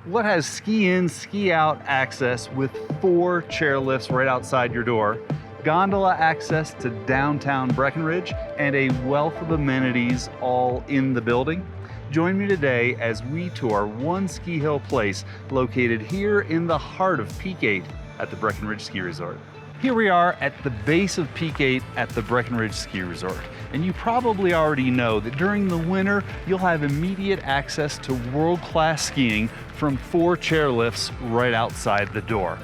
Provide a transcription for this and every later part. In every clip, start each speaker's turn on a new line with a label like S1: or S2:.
S1: What has ski in, ski out access with 4 chairlifts right outside your door, gondola access to downtown Breckenridge, and a wealth of amenities all in the building? Join me today as we tour One Ski Hill Place, located here in the heart of Peak 8 at the Breckenridge Ski Resort. Here we are at the base of Peak 8 at the Breckenridge Ski Resort. And you probably already know that during the winter, you'll have immediate access to world-class skiing from 4 chairlifts right outside the door.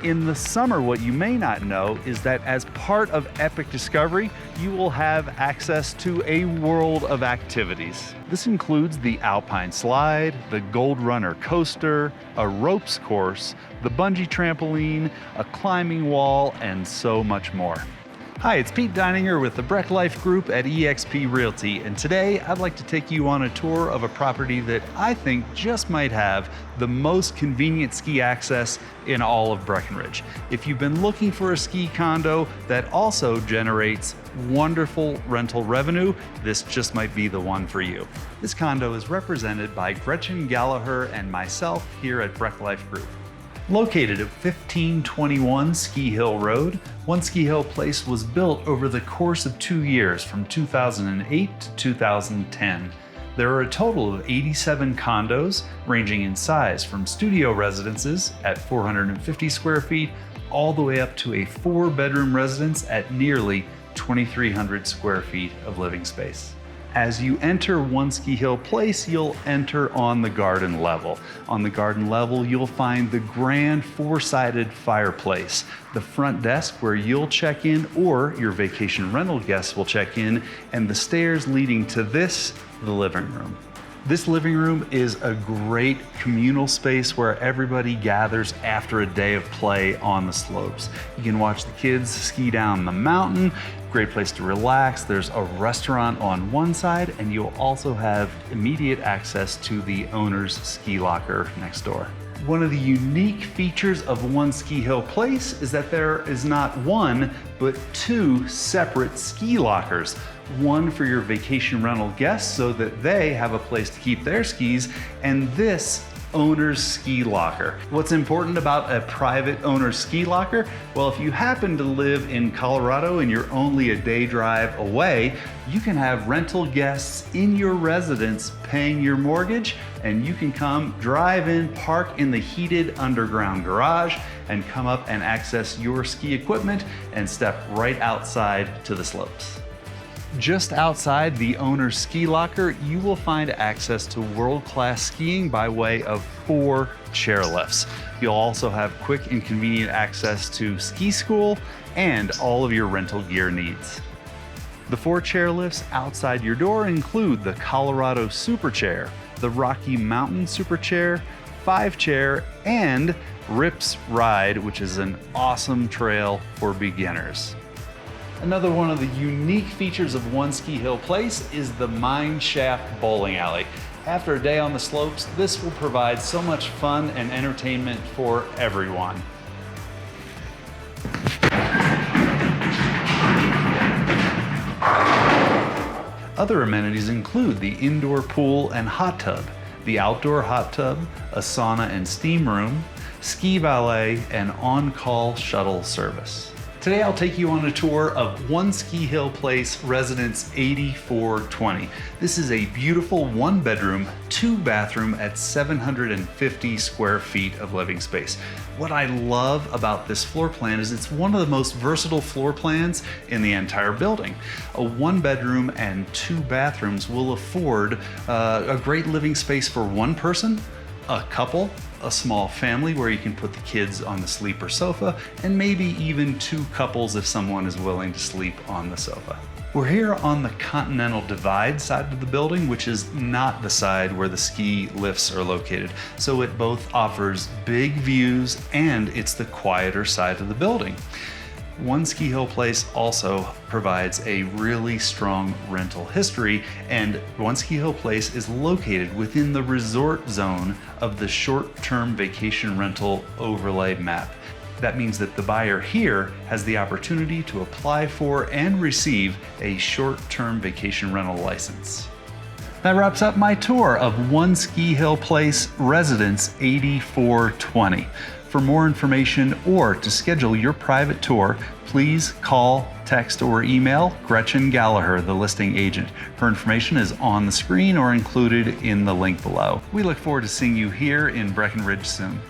S1: In the summer, what you may not know is that as part of Epic Discovery, you will have access to a world of activities. This includes the Alpine Slide, the Gold Runner Coaster, a ropes course, the bungee trampoline, a climbing wall, and so much more. Hi, it's Pete Deininger with the Breck Life Group at eXp Realty, and today I'd like to take you on a tour of a property that I think just might have the most convenient ski access in all of Breckenridge. If you've been looking for a ski condo that also generates wonderful rental revenue, this just might be the one for you. This condo is represented by Gretchen Gallagher and myself here at Breck Life Group. Located at 1521 Ski Hill Road, One Ski Hill Place was built over the course of 2 years from 2008 to 2010. There are a total of 87 condos ranging in size from studio residences at 450 square feet all the way up to a 4-bedroom residence at nearly 2,300 square feet of living space. As you enter One Ski Hill Place, you'll enter on the garden level. On the garden level, you'll find the grand 4-sided fireplace, the front desk where you'll check in or your vacation rental guests will check in, and the stairs leading to this, the living room. This living room is a great communal space where everybody gathers after a day of play on the slopes. You can watch the kids ski down the mountain, great place to relax. There's a restaurant on one side, and you'll also have immediate access to the owner's ski locker next door. One of the unique features of One Ski Hill Place is that there is not one, but 2 separate ski lockers. One for your vacation rental guests so that they have a place to keep their skis, and this owner's ski locker. What's important about a private owner's ski locker? Well, if you happen to live in Colorado and you're only a day drive away, you can have rental guests in your residence paying your mortgage, and you can come drive in, park in the heated underground garage, and come up and access your ski equipment and step right outside to the slopes. Just outside the owner's ski locker, you will find access to world-class skiing by way of 4 chairlifts. You'll also have quick and convenient access to ski school and all of your rental gear needs. The 4 chairlifts outside your door include the Colorado Super Chair, the Rocky Mountain Super Chair, 5 Chair, and Rip's Ride, which is an awesome trail for beginners. Another one of the unique features of One Ski Hill Place is the Mine Shaft Bowling Alley. After a day on the slopes, this will provide so much fun and entertainment for everyone. Other amenities include the indoor pool and hot tub, the outdoor hot tub, a sauna and steam room, ski valet, and on-call shuttle service. Today I'll take you on a tour of One Ski Hill Place Residence 8420. This is a beautiful 1-bedroom, 2-bathroom at 750 square feet of living space. What I love about this floor plan is it's one of the most versatile floor plans in the entire building. A 1-bedroom and 2 bathrooms will afford a great living space for one person, a couple, a small family where you can put the kids on the sleeper sofa, and maybe even 2 couples if someone is willing to sleep on the sofa. We're here on the Continental Divide side of the building, which is not the side where the ski lifts are located. So it both offers big views and it's the quieter side of the building. One Ski Hill Place also provides a really strong rental history, and One Ski Hill Place is located within the resort zone of the short-term vacation rental overlay map. That means that the buyer here has the opportunity to apply for and receive a short-term vacation rental license. That wraps up my tour of One Ski Hill Place Residence 8420. For more information or to schedule your private tour, please call, text, or email Gretchen Gallagher, the listing agent. Her information is on the screen or included in the link below. We look forward to seeing you here in Breckenridge soon.